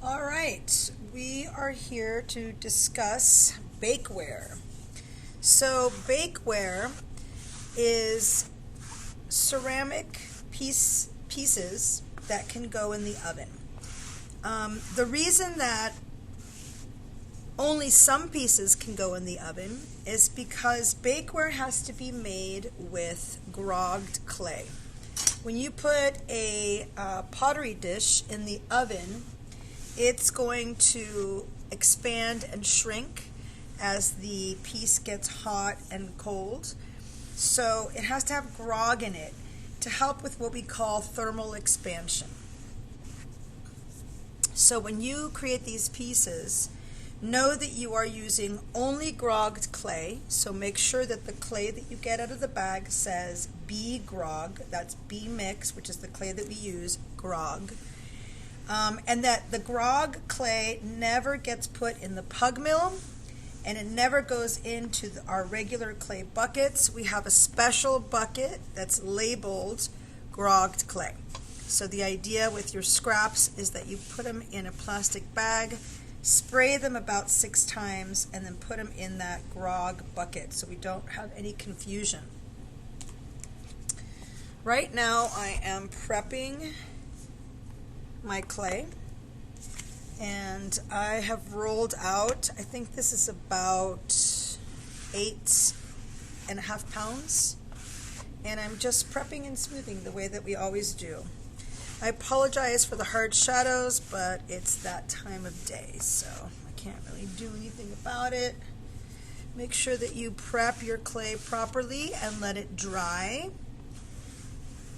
All right, we are here to discuss bakeware. So, bakeware is ceramic pieces that can go in the oven. The reason that only some pieces can go in the oven is because bakeware has to be made with grogged clay. When you put a pottery dish in the oven, it's going to expand and shrink as the piece gets hot and cold. So it has to have grog in it to help with what we call thermal expansion. So when you create these pieces, know that you are using only grogged clay. So make sure that the clay that you get out of the bag says B grog. That's B mix, which is the clay that we use, grog. And that the grog clay never gets put in the pug mill, and it never goes into our regular clay buckets. We have a special bucket that's labeled grogged clay. So the idea with your scraps is that you put them in a plastic bag, spray them about 6 times, and then put them in that grog bucket so we don't have any confusion. Right now I am prepping my clay, and I have rolled out, I think this is about 8.5 pounds, and I'm just prepping and smoothing the way that we always do. I apologize for the hard shadows, but it's that time of day, so I can't really do anything about it. Make sure that you prep your clay properly and let it dry.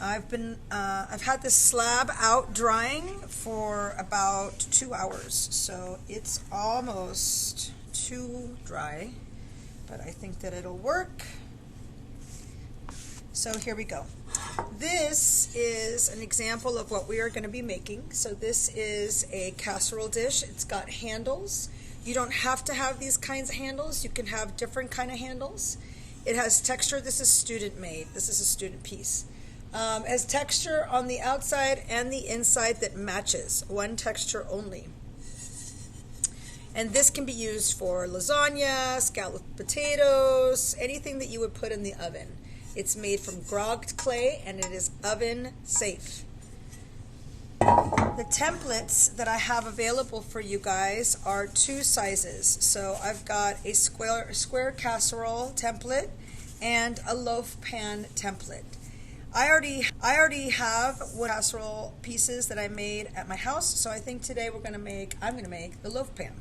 I've had this slab out drying for about 2 hours, so it's almost too dry, but I think that it'll work. So here we go. This is an example of what we are going to be making. So this is a casserole dish. It's got handles. You don't have to have these kinds of handles. You can have different kind of handles. It has texture. This is student made. This is a student piece. Has texture on the outside and the inside that matches, one texture only. And this can be used for lasagna, scalloped potatoes, anything that you would put in the oven. It's made from grogged clay and it is oven safe. The templates that I have available for you guys are 2 sizes. So I've got a square casserole template and a loaf pan template. I already have wood casserole pieces that I made at my house, so I think today I'm going to make the loaf pan.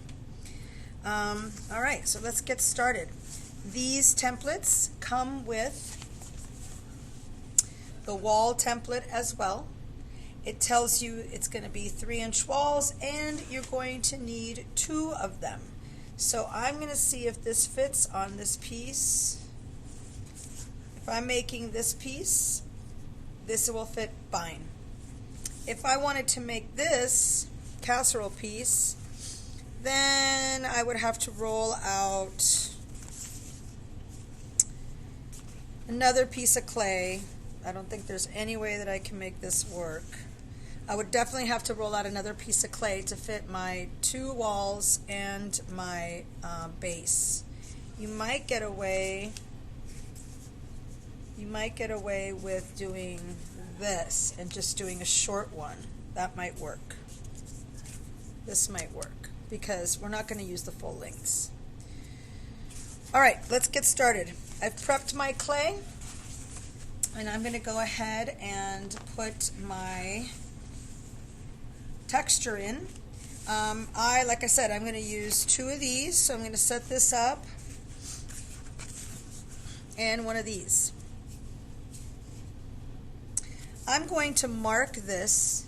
All right, so let's get started. These templates come with the wall template as well. It tells you it's going to be 3-inch walls, and you're going to need 2 of them. So I'm going to see if this fits on this piece. If I'm making this piece, this will fit fine. If I wanted to make this casserole piece, then I would have to roll out another piece of clay. I don't think there's any way that I can make this work. I would definitely have to roll out another piece of clay to fit my 2 walls and my base. You might get away with doing this and just doing a short one. That might work. This might work because we're not going to use the full lengths. All right, let's get started. I've prepped my clay, and I'm going to go ahead and put my texture in. Like I said, I'm going to use 2 of these, so I'm going to set this up, and 1 of these. I'm going to mark this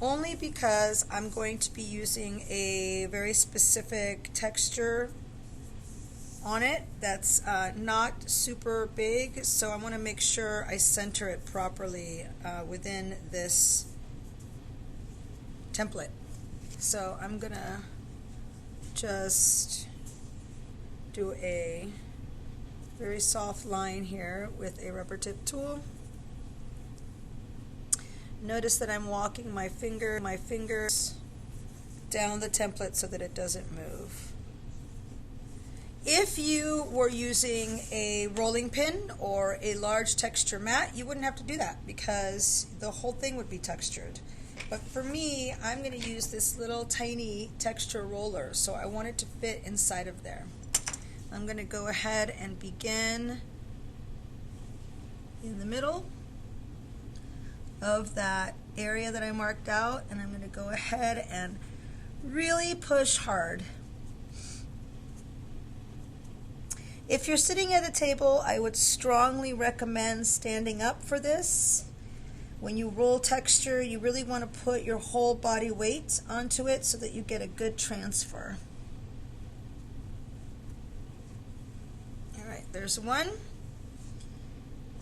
only because I'm going to be using a very specific texture on it that's not super big, so I want to make sure I center it properly within this template. So I'm going to just do a very soft line here with a rubber tip tool. Notice that I'm walking my fingers down the template so that it doesn't move. If you were using a rolling pin or a large texture mat, you wouldn't have to do that because the whole thing would be textured. But for me, I'm going to use this little tiny texture roller, so I want it to fit inside of there. I'm going to go ahead and begin in the middle of that area that I marked out, and I'm going to go ahead and really push hard. If you're sitting at a table, I would strongly recommend standing up for this. When you roll texture, you really want to put your whole body weight onto it so that you get a good transfer. All right, there's one.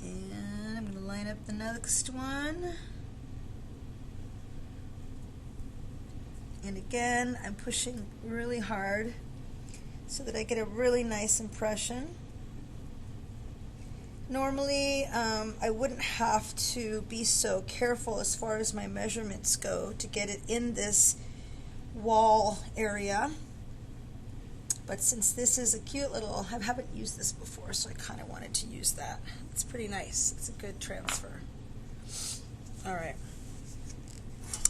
And I'm going to line up the next one. And again, I'm pushing really hard so that I get a really nice impression. Normally, I wouldn't have to be so careful as far as my measurements go to get it in this wall area. But since this is a cute little, I haven't used this before, so I kind of wanted to use that. It's pretty nice. It's a good transfer. All right.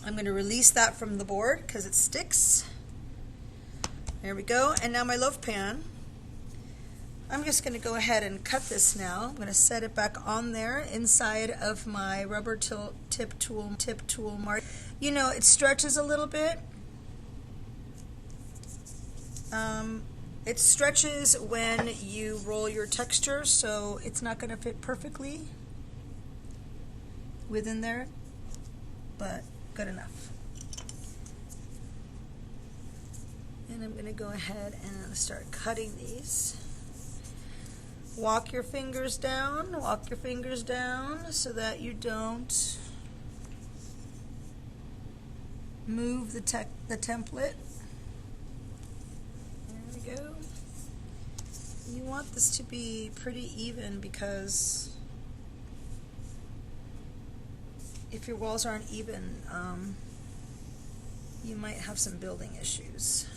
I'm going to release that from the board because it sticks. There we go. And now my loaf pan. I'm just going to go ahead and cut this now. I'm going to set it back on there inside of my rubber tip tool mark. You know, it stretches a little bit. It stretches when you roll your texture, so it's not going to fit perfectly within there, but good enough. And I'm going to go ahead and start cutting these. Walk your fingers down so that you don't move the template. There we go. You want this to be pretty even because if your walls aren't even, you might have some building issues.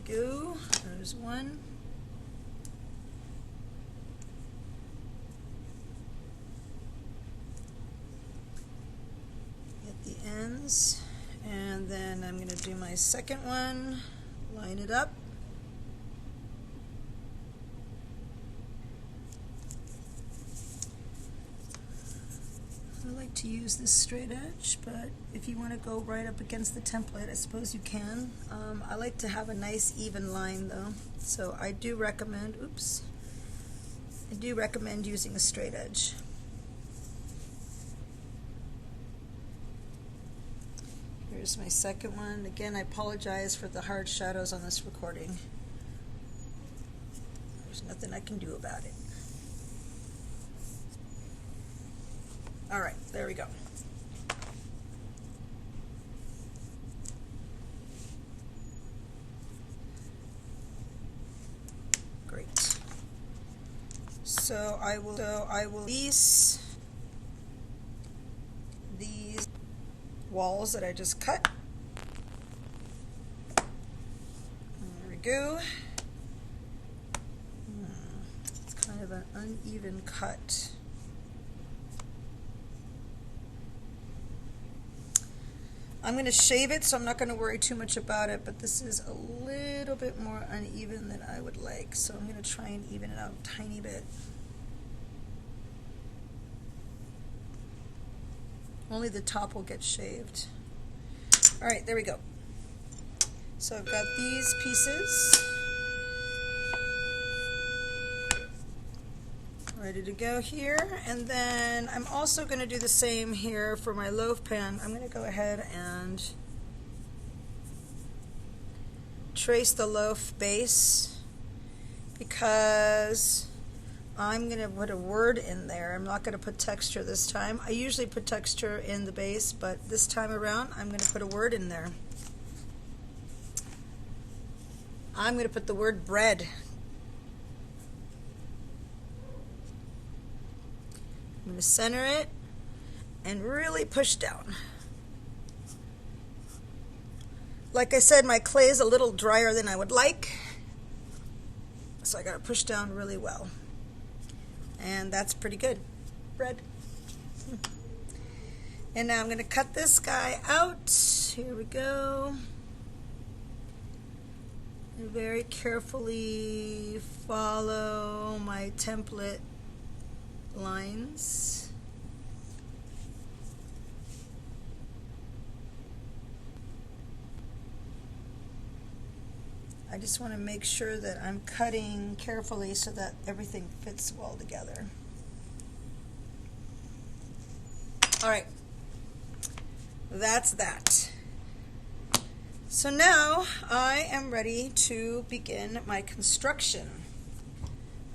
Go. There's one. Get the ends, and then I'm going to do my second one, line it up. I like to use this straight edge, but if you want to go right up against the template, I suppose you can. I like to have a nice even line though, so I do recommend, using a straight edge. Here's my second one. Again, I apologize for the hard shadows on this recording. There's nothing I can do about it. All right, there we go. Great. So I will release these walls that I just cut. There we go. It's kind of an uneven cut. I'm going to shave it, so I'm not going to worry too much about it, but this is a little bit more uneven than I would like, so I'm going to try and even it out a tiny bit. Only the top will get shaved. All right, there we go. So I've got these pieces ready to go here, and then I'm also going to do the same here for my loaf pan. I'm going to go ahead and trace the loaf base because I'm going to put a word in there. I'm not going to put texture this time. I usually put texture in the base, but this time around I'm going to put a word in there. I'm going to put the word bread. I'm going to center it and really push down. Like I said, my clay is a little drier than I would like, so I got to push down really well. And that's pretty good. Red. And now I'm going to cut this guy out. Here we go. And very carefully follow my template lines. I just want to make sure that I'm cutting carefully so that everything fits well together. All right, that's that. So now I am ready to begin my construction.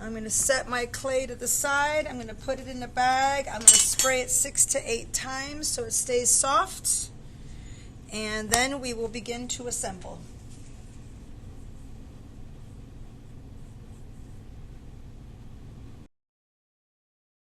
I'm going to set my clay to the side. I'm going to put it in a bag. I'm going to spray it 6 to 8 times so it stays soft. And then we will begin to assemble.